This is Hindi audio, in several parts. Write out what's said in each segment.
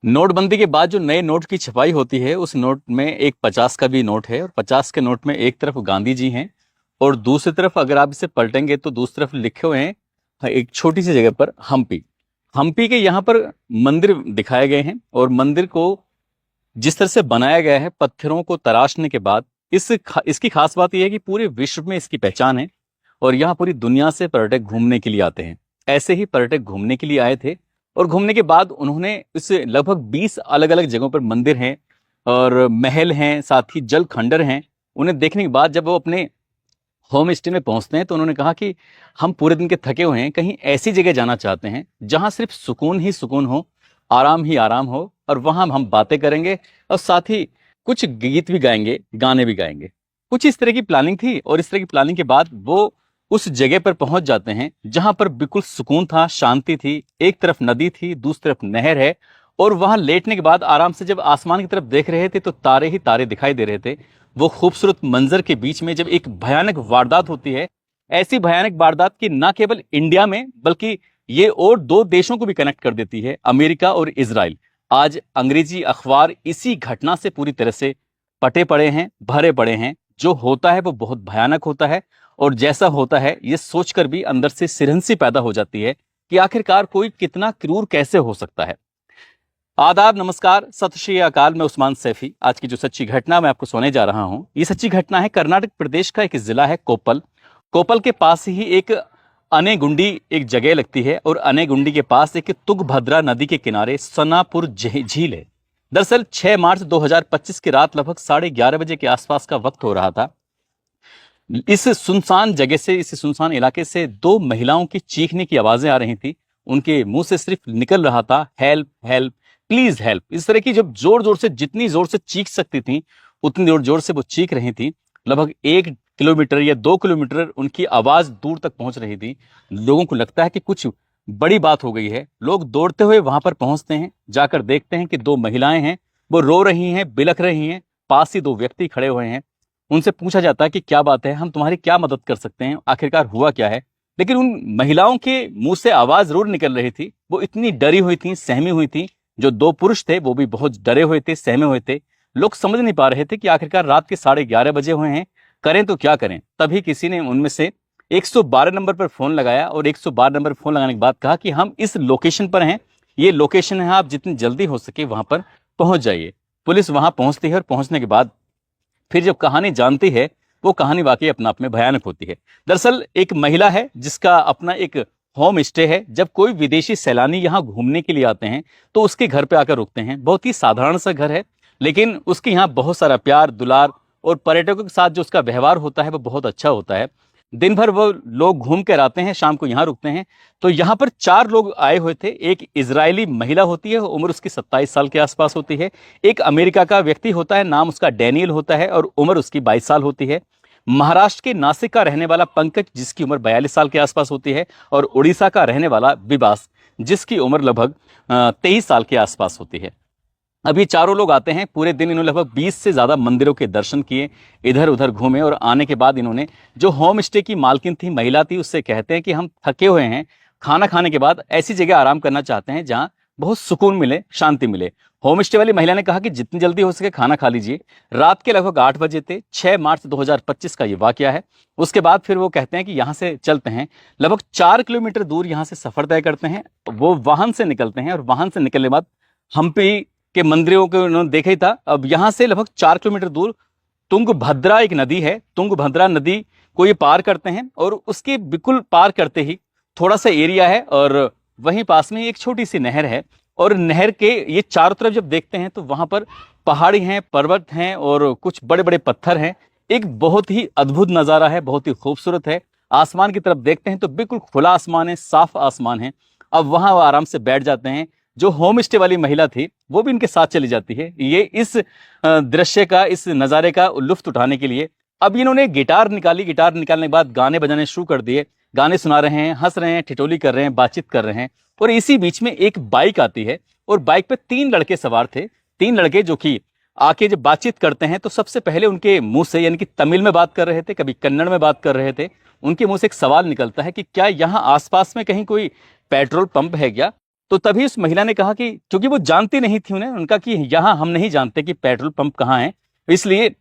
नोटबंदी के बाद जो नए नोट की छपाई होती है उस नोट में एक 50 का भी नोट है और 50 के नोट में एक तरफ गांधी जी हैं और दूसरी तरफ अगर आप इसे पलटेंगे तो दूसरी तरफ लिखे हुए हैं एक छोटी सी जगह पर हम्पी। हम्पी के यहाँ पर मंदिर दिखाए गए हैं और मंदिर को जिस तरह से बनाया गया है पत्थरों को तराशने के बाद इसकी खास बात यह है कि पूरे विश्व में इसकी पहचान है और यहाँ पूरी दुनिया से पर्यटक घूमने के लिए आते हैं। ऐसे ही पर्यटक घूमने के लिए आए थे और घूमने के बाद उन्होंने इस लगभग 20 अलग अलग जगहों पर मंदिर हैं और महल हैं, साथ ही जल खंडर हैं। उन्हें देखने के बाद जब वो अपने होम स्टे में पहुंचते हैं तो उन्होंने कहा कि हम पूरे दिन के थके हुए हैं, कहीं ऐसी जगह जाना चाहते हैं जहां सिर्फ सुकून ही सुकून हो, आराम ही आराम हो और वहां हम बातें करेंगे और साथ ही कुछ गीत भी गाएंगे, गाने भी गाएंगे। कुछ इस तरह की प्लानिंग थी और इस तरह की प्लानिंग के बाद वो उस जगह पर पहुंच जाते हैं जहां पर बिल्कुल सुकून था, शांति थी। एक तरफ नदी थी, दूसरी तरफ नहर है और वहां लेटने के बाद आराम से जब आसमान की तरफ देख रहे थे तो तारे ही तारे दिखाई दे रहे थे। वो खूबसूरत मंजर के बीच में जब एक भयानक वारदात होती है, ऐसी भयानक वारदात की ना केवल इंडिया में बल्कि ये और दो देशों को भी कनेक्ट कर देती है, अमेरिका और इजराइल। आज अंग्रेजी अखबार इसी घटना से पूरी तरह से पटे पड़े हैं, भरे पड़े हैं। जो होता है वो बहुत भयानक होता है और जैसा होता है ये सोचकर भी अंदर से सिरहंसी पैदा हो जाती है कि आखिरकार कोई कितना क्रूर कैसे हो सकता है। आदाब, नमस्कार, सत श्री अकाल। मैं उस्मान सैफी। आज की जो सच्ची घटना मैं आपको सुनाने जा रहा हूं, ये सच्ची घटना है कर्नाटक प्रदेश का एक जिला है कोप्पल। कोप्पल के पास ही एक अनेगुंडी एक जगह लगती है और अनेगुंडी के पास एक तुंगभद्रा नदी के किनारे सनापुर झील है। दरअसल 6 मार्च 2025 की रात लगभग 11:30 बजे के आसपास का वक्त हो रहा था। इस सुनसान जगह से, इस सुनसान इलाके से दो महिलाओं की चीखने की आवाजें आ रही थी। उनके मुंह से सिर्फ निकल रहा था हेल्प हेल्प, प्लीज हेल्प। इस तरह की जब जोर जोर से, जितनी जोर से चीख सकती थी उतनी जोर जोर से वो चीख रही थी। लगभग 1 किलोमीटर या 2 किलोमीटर उनकी आवाज दूर तक पहुंच रही थी। लोगों को लगता है कि कुछ बड़ी बात हो गई है। लोग दौड़ते हुए वहां पर पहुंचते हैं, जाकर देखते हैं कि दो महिलाएं हैं, वो रो रही हैं, बिलख रही हैं। पास ही दो व्यक्ति खड़े हुए हैं। उनसे पूछा जाता है कि क्या बात है, हम तुम्हारी क्या मदद कर सकते हैं, आखिरकार हुआ क्या है। लेकिन उन महिलाओं के मुंह से आवाज जरूर निकल रही थी। वो इतनी डरी हुई थी, सहमी हुई थी। जो दो पुरुष थे वो भी बहुत डरे हुए थे, सहमे हुए थे। लोग समझ नहीं पा रहे थे कि आखिरकार रात के 11:30 बजे हुए हैं, करें तो क्या करें। तभी किसी ने उनमें से 112 नंबर पर फोन लगाया और 112 नंबर पर फोन लगाने के बाद कहा कि हम इस लोकेशन पर हैं, ये लोकेशन है, आप जितनी जल्दी हो सके वहां पर पहुंच जाइए। पुलिस वहां पहुंचती है और पहुंचने के बाद फिर जब कहानी जानती है, वो कहानी वाकई अपने आप में भयानक होती है। दरअसल एक महिला है जिसका अपना एक होम स्टे है। जब कोई विदेशी सैलानी यहाँ घूमने के लिए आते हैं तो उसके घर पे आकर रुकते हैं। बहुत ही साधारण सा घर है, लेकिन उसके यहाँ बहुत सारा प्यार दुलार और पर्यटकों के साथ जो उसका व्यवहार होता है वो बहुत अच्छा होता है। दिन भर वो लोग घूम कर आते हैं, शाम को यहाँ रुकते हैं। तो यहाँ पर 4 लोग आए हुए थे। एक इजरायली महिला होती है, उम्र उसकी 27 साल के आसपास होती है। एक अमेरिका का व्यक्ति होता है, नाम उसका डैनियल होता है और उम्र उसकी 22 साल होती है। महाराष्ट्र के नासिक का रहने वाला पंकज, जिसकी उम्र 42 साल के आसपास होती है। और उड़ीसा का रहने वाला विबास, जिसकी उम्र लगभग 23 साल के आसपास होती है। अब ये चारों लोग आते हैं। पूरे दिन इन्होंने लगभग 20 से ज्यादा मंदिरों के दर्शन किए, इधर उधर घूमे और आने के बाद इन्होंने जो होम स्टे की मालकिन थी, महिला थी, उससे कहते हैं कि हम थके हुए हैं, खाना खाने के बाद ऐसी जगह आराम करना चाहते हैं जहां बहुत सुकून मिले, शांति मिले। होम स्टे वाली महिला ने कहा कि जितनी जल्दी हो सके खाना खा लीजिए। रात के लगभग 8 बजे थे। 6 मार्च 2025 का ये वाकया है। उसके बाद फिर वो कहते हैं कि यहाँ से चलते हैं। लगभग 4 किलोमीटर दूर यहाँ से सफर तय करते हैं। वो वाहन से निकलते हैं और वाहन से निकलने के बाद हम्पी के मंदिरों को उन्होंने देखा ही था। अब यहाँ से लगभग 4 किलोमीटर दूर तुंगभद्रा एक नदी है। तुंगभद्रा नदी को ये पार करते हैं और उसके बिल्कुल पार करते ही थोड़ा सा एरिया है और वहीं पास में एक छोटी सी नहर है। और नहर के ये चारों तरफ जब देखते हैं तो वहां पर पहाड़ी हैं, पर्वत हैं और कुछ बड़े बड़े पत्थर हैं। एक बहुत ही अद्भुत नजारा है, बहुत ही खूबसूरत है। आसमान की तरफ देखते हैं तो बिल्कुल खुला आसमान है, साफ आसमान है। अब वहां वो आराम से बैठ जाते हैं। जो होम स्टे वाली महिला थी वो भी इनके साथ चली जाती है, ये इस दृश्य का, इस नज़ारे का लुत्फ उठाने के लिए। अब इन्होंने गिटार निकाली। गिटार निकालने के बाद गाने बजाने शुरू कर दिए। गाने सुना रहे हैं, हंस रहे हैं, ठिठोली कर रहे हैं, बातचीत कर रहे हैं। और इसी बीच में एक बाइक आती है और बाइक पे 3 लड़के सवार थे। 3 लड़के जो कि आके जब बातचीत करते हैं तो सबसे पहले उनके मुंह से, यानी कि तमिल में बात कर रहे थे, कभी कन्नड़ में बात कर रहे थे। उनके मुंह से एक सवाल निकलता है कि क्या यहाँ आसपास में कहीं कोई पेट्रोल पंप है क्या। तो तभी उस महिला ने कहा कि क्योंकि वो जानती नहीं थी उन्हें, उनका कि यहाँ हम नहीं जानते कि पेट्रोल पंप कहाँ है, इसलिए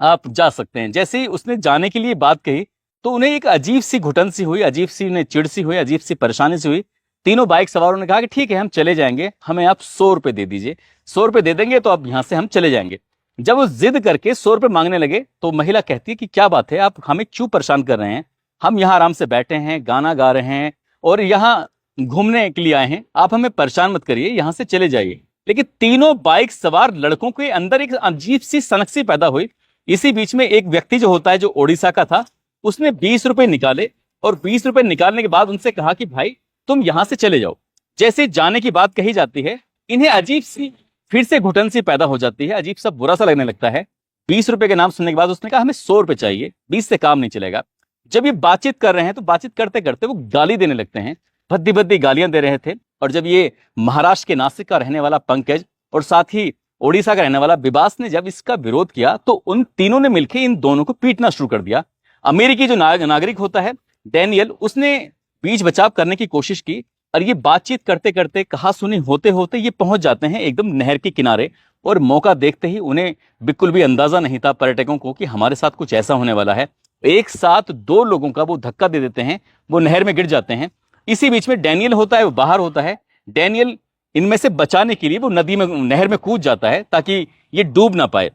आप जा सकते हैं। जैसे ही उसने जाने के लिए बात कही तो उन्हें एक अजीब सी घुटन सी हुई, अजीब सी उन्हें चिढ़ सी हुई, अजीब सी परेशानी सी हुई। तीनों बाइक सवारों ने कहा कि ठीक है हम चले जाएंगे, हमें आप 100 रुपए दे दीजिए, 100 रुपए दे देंगे तो अब यहां से हम चले जाएंगे। जब वो जिद करके 100 रुपए मांगने लगे तो महिला कहती है कि क्या बात है, आप हमें क्यों परेशान कर रहे हैं, हम यहाँ आराम से बैठे हैं, गाना गा रहे हैं और यहाँ घूमने के लिए आए हैं, आप हमें परेशान मत करिए, यहाँ से चले जाइए। लेकिन तीनों बाइक सवार लड़कों के अंदर एक अजीब सी सनक सी पैदा हुई। इसी बीच में एक व्यक्ति जो होता है, जो ओडिशा का था, उसने 20 रुपए निकाले और 20 रुपए निकालने के बाद उनसे कहा कि भाई तुम यहां से चले जाओ। जैसे जाने की बात कही जाती है, इन्हें अजीब सी फिर से घुटन सी पैदा हो जाती है, अजीब सा बुरा सा लगने लगता है। 20 रुपए के नाम सुनने के बाद उसने कहा हमें 100 रुपए चाहिए, 20 से काम नहीं चलेगा। जब ये बातचीत कर रहे हैं तो बातचीत करते करते वो गाली देने लगते हैं, भद्दी भद्दी गालियां दे रहे थे। और जब ये महाराष्ट्र के नासिक का रहने वाला पंकज और साथ ही ओडिशा का रहने वाला विबास ने जब इसका विरोध किया तो उन तीनों ने मिलकर इन दोनों को पीटना शुरू कर दिया। अमेरिकी जो नागरिक होता है डैनियल, उसने बीच बचाव करने की कोशिश की और ये बातचीत करते करते कहा सुनी होते होते ये पहुंच जाते हैं एकदम नहर के किनारे। और मौका देखते ही उन्हें बिल्कुल भी अंदाजा नहीं था पर्यटकों को कि हमारे साथ कुछ ऐसा होने वाला है। एक साथ दो लोगों का वो धक्का दे देते हैं, वो नहर में गिर जाते हैं। इसी बीच में डैनियल होता है वो बाहर होता है। डैनियल इनमें से बचाने के लिए वो नदी में नहर में कूद जाता है ताकि ये डूब ना पाए।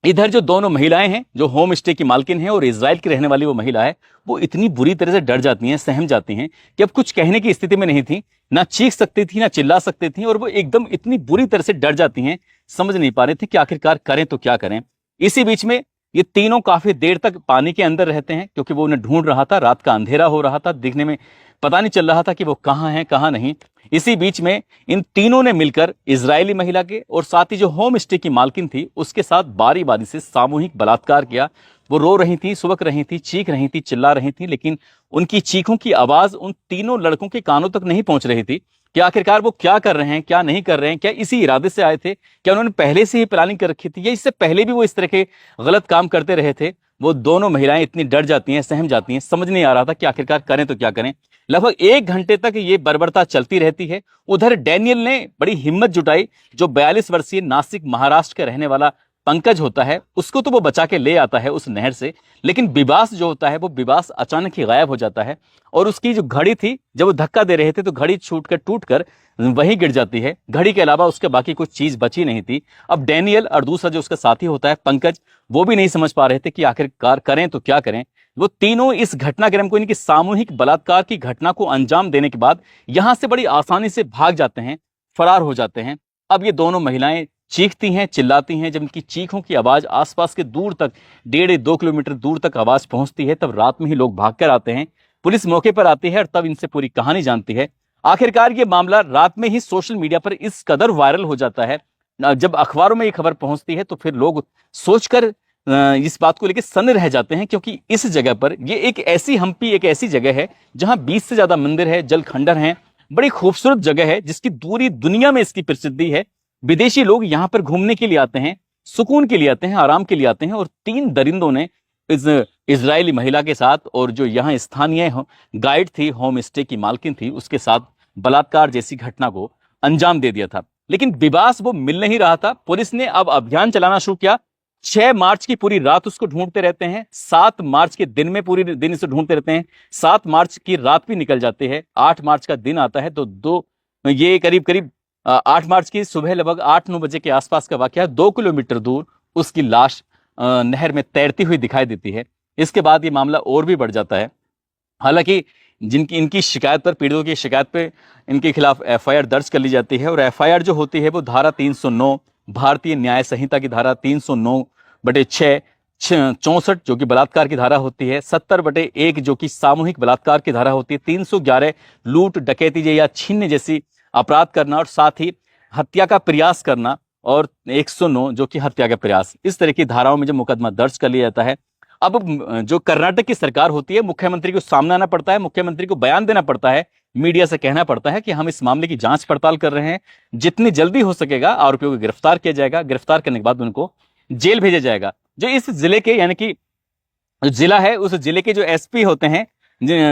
इधर जो दोनों महिलाएं हैं, जो होम स्टे की मालकिन है और इजराइल की रहने वाली वो महिला है, वो इतनी बुरी तरह से डर जाती हैं, सहम जाती हैं कि अब कुछ कहने की स्थिति में नहीं थी, ना चीख सकती थी ना चिल्ला सकती थी। और वो एकदम इतनी बुरी तरह से डर जाती हैं, समझ नहीं पा रहे थे कि आखिरकार करें तो क्या करें। इसी बीच में ये तीनों काफी देर तक पानी के अंदर रहते हैं क्योंकि वो उन्हें ढूंढ रहा था, रात का अंधेरा हो रहा था, दिखने में पता नहीं चल रहा था कि वो कहाँ हैं कहाँ नहीं। इसी बीच में इन तीनों ने मिलकर इजरायली महिला के और साथ ही जो होम स्टे की मालकिन थी उसके साथ बारी बारी से सामूहिक बलात्कार किया। वो रो रही थी, सुबक रही थी, चीख रही थी, चिल्ला रही थी, लेकिन उनकी चीखों की आवाज उन तीनों लड़कों के कानों तक नहीं पहुंच रही थी कि आखिरकार वो क्या कर रहे हैं, क्या नहीं कर रहे हैं, क्या इसी इरादे से आए थे, क्या उन्होंने पहले से ही प्लानिंग कर रखी थी या इससे पहले भी वो इस तरह के गलत काम करते रहे थे। वो दोनों महिलाएं इतनी डर जाती हैं, सहम जाती हैं, समझ नहीं आ रहा था कि आखिरकार करें तो क्या करें। लगभग 1 घंटे तक ये बर्बरता चलती रहती है। उधर डैनियल ने बड़ी हिम्मत जुटाई, जो 42 वर्षीय नासिक महाराष्ट्र का रहने वाला पंकज होता है उसको तो वो बचा के ले आता है उस नहर से। लेकिन विबास जो होता है वो विबास अचानक ही गायब हो जाता है और उसकी जो घड़ी थी, जब वो धक्का दे रहे थे तो घड़ी छूट कर टूट कर वहीं गिर जाती है। घड़ी के अलावा उसके बाकी कुछ चीज बची नहीं थी। अब डैनियल और दूसरा जो उसका साथी होता है पंकज, वो भी नहीं समझ पा रहे थे कि आखिरकार करें तो क्या करें। वो तीनों इस घटनाक्रम को, इनकी सामूहिक बलात्कार की घटना को अंजाम देने के बाद यहां से बड़ी आसानी से भाग जाते हैं, फरार हो जाते हैं। अब ये दोनों महिलाएं चीखती हैं, चिल्लाती हैं। जब इनकी चीखों की आवाज आसपास के दूर तक, 1.5-2 किलोमीटर दूर तक आवाज पहुंचती है, तब रात में ही लोग भागकर आते हैं। पुलिस मौके पर आती है और तब इनसे पूरी कहानी जानती है। आखिरकार ये मामला रात में ही सोशल मीडिया पर इस कदर वायरल हो जाता है, जब अखबारों में ये खबर पहुंचती है तो फिर लोग सोचकर इस बात को लेकर सन्न रह जाते हैं, क्योंकि इस जगह पर ये एक ऐसी हम्पी, एक ऐसी जगह है जहां 20 से ज्यादा मंदिर है, जल खंडर हैं, बड़ी खूबसूरत जगह है जिसकी पूरी दुनिया में इसकी प्रसिद्धि है। विदेशी लोग यहाँ पर घूमने के लिए आते हैं, सुकून के लिए आते हैं, आराम के लिए आते हैं। और 3 दरिंदों ने इस इजरायली महिला के साथ और जो यहाँ स्थानीय गाइड थी, होम स्टे की मालकिन थी, उसके साथ बलात्कार जैसी घटना को अंजाम दे दिया था। लेकिन विबास वो मिल नहीं रहा था। पुलिस ने अब अभियान चलाना शुरू किया। 6 मार्च की पूरी रात उसको ढूंढते रहते हैं, 7 मार्च के दिन में पूरी दिन इसे ढूंढते रहते हैं। 7 मार्च की रात भी निकल जाती है, 8 मार्च का दिन आता है तो ये करीब करीब 8 मार्च की सुबह लगभग 8-9 बजे के आसपास का वाकया है। 2 किलोमीटर दूर उसकी लाश नहर में तैरती हुई दिखाई देती है। इसके बाद ये मामला और भी बढ़ जाता है। हालांकि इनकी शिकायत पर, पीड़ितों की शिकायत पे इनके खिलाफ एफआईआर दर्ज कर ली जाती है। और एफआईआर जो होती है वो धारा 309, भारतीय न्याय संहिता की धारा 309/6, 64 जो कि बलात्कार की धारा होती है, 70/1 जो कि सामूहिक बलात्कार की धारा होती है, 311 लूट डकैती या छीनने जैसी अपराध करना, और साथ ही हत्या का प्रयास करना, और 109 जो कि हत्या का प्रयास। इस तरह की धाराओं में जो मुकदमा दर्ज कर लिया जाता है। अब जो कर्नाटक की सरकार होती है, मुख्यमंत्री को सामने आना पड़ता है, मुख्यमंत्री को बयान देना पड़ता है, मीडिया से कहना पड़ता है कि हम इस मामले की जांच पड़ताल कर रहे हैं, जितनी जल्दी हो सकेगा आरोपियों को गिरफ्तार किया जाएगा, गिरफ्तार करने के बाद उनको जेल भेजा जाएगा। जो इस जिले के, यानी कि जिला है, उस जिले के जो एसपी होते हैं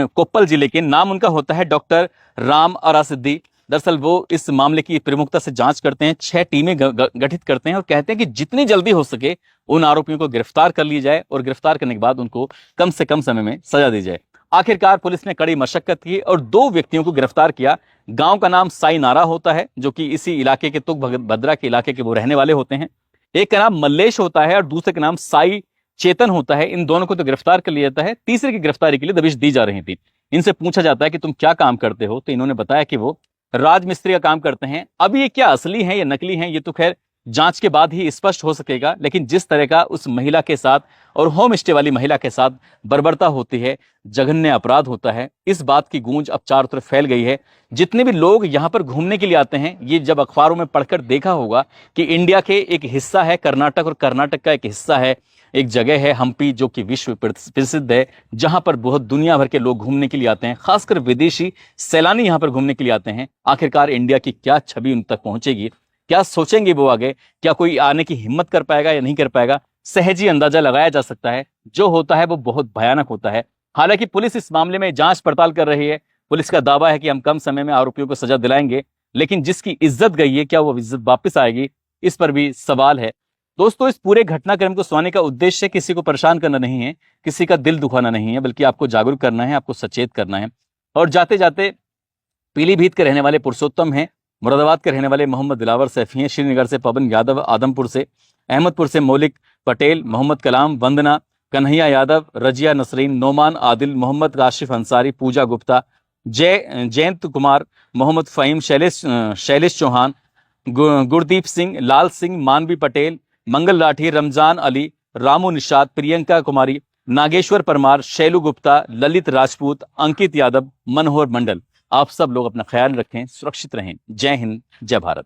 कोप्पल जिले के, नाम उनका होता है डॉक्टर राम अरासिद्धि। दरअसल वो इस मामले की प्रमुखता से जांच करते हैं, 6 टीमें गठित करते हैं और कहते हैं कि जितनी जल्दी हो सके उन आरोपियों को गिरफ्तार कर लिया जाए और गिरफ्तार करने के बाद उनको कम से कम समय में सजा दी जाए। आखिरकार पुलिस ने कड़ी मशक्कत की और 2 व्यक्तियों को गिरफ्तार किया। गांव का नाम साई नारा होता है, जो कि इसी इलाके के तुग भद्रा के इलाके के वो रहने वाले होते हैं। एक का नाम मल्लेश होता है और दूसरे का नाम साई चेतन होता है। इन दोनों को तो गिरफ्तार कर लिया जाता है। तीसरे की गिरफ्तारी के लिए दबिश दी जा रही थी। इनसे पूछा जाता है कि तुम क्या काम करते हो, तो इन्होंने बताया कि वो राजमिस्त्री का काम करते हैं। अब ये क्या असली है या नकली है, ये तो खैर जांच के बाद ही स्पष्ट हो सकेगा। लेकिन जिस तरह का उस महिला के साथ और होम स्टे वाली महिला के साथ बर्बरता होती है, जघन्य अपराध होता है, इस बात की गूंज अब चारों तरफ फैल गई है। जितने भी लोग यहां पर घूमने के लिए आते हैं, ये जब अखबारों में पढ़कर देखा होगा कि इंडिया के एक हिस्सा है कर्नाटक और कर्नाटक का एक हिस्सा है, एक जगह है हम्पी, जो कि विश्व प्रसिद्ध है, जहां पर बहुत दुनिया भर के लोग घूमने के लिए आते हैं, खासकर विदेशी सैलानी यहां पर घूमने के लिए आते हैं। आखिरकार इंडिया की क्या छवि उन तक पहुंचेगी, क्या सोचेंगे वो आगे, क्या कोई आने की हिम्मत कर पाएगा या नहीं कर पाएगा, सहज ही अंदाजा लगाया जा सकता है। जो होता है वो बहुत भयानक होता है। हालांकि पुलिस इस मामले में जांच पड़ताल कर रही है। पुलिस का दावा है कि हम कम समय में आरोपियों को सजा दिलाएंगे, लेकिन जिसकी इज्जत गई है, क्या वो इज्जत वापस आएगी, इस पर भी सवाल है। दोस्तों, इस पूरे घटनाक्रम को सुनाने का उद्देश्य किसी को परेशान करना नहीं है, किसी का दिल दुखाना नहीं है, बल्कि आपको जागरूक करना है, आपको सचेत करना है। और जाते जाते पीलीभीत के रहने वाले पुरुषोत्तम हैं, मुरादाबाद के रहने वाले मोहम्मद दिलावर सैफी हैं, श्रीनगर से पवन यादव, आदमपुर से, अहमदपुर से मौलिक पटेल, मोहम्मद कलाम, वंदना, कन्हैया यादव, रजिया नसरीन, नोमान आदिल, मोहम्मद काशिफ अंसारी, पूजा गुप्ता, जयंत कुमार, मोहम्मद फ़हीम, शैलेश चौहान, गुरदीप सिंह, लाल सिंह, मानवी पटेल, मंगल राठी, रमजान अली, रामू निषाद, प्रियंका कुमारी, नागेश्वर परमार, शैलू गुप्ता, ललित राजपूत, अंकित यादव, मनोहर मंडल। आप सब लोग अपना ख्याल रखें, सुरक्षित रहें। जय हिंद, जय भारत।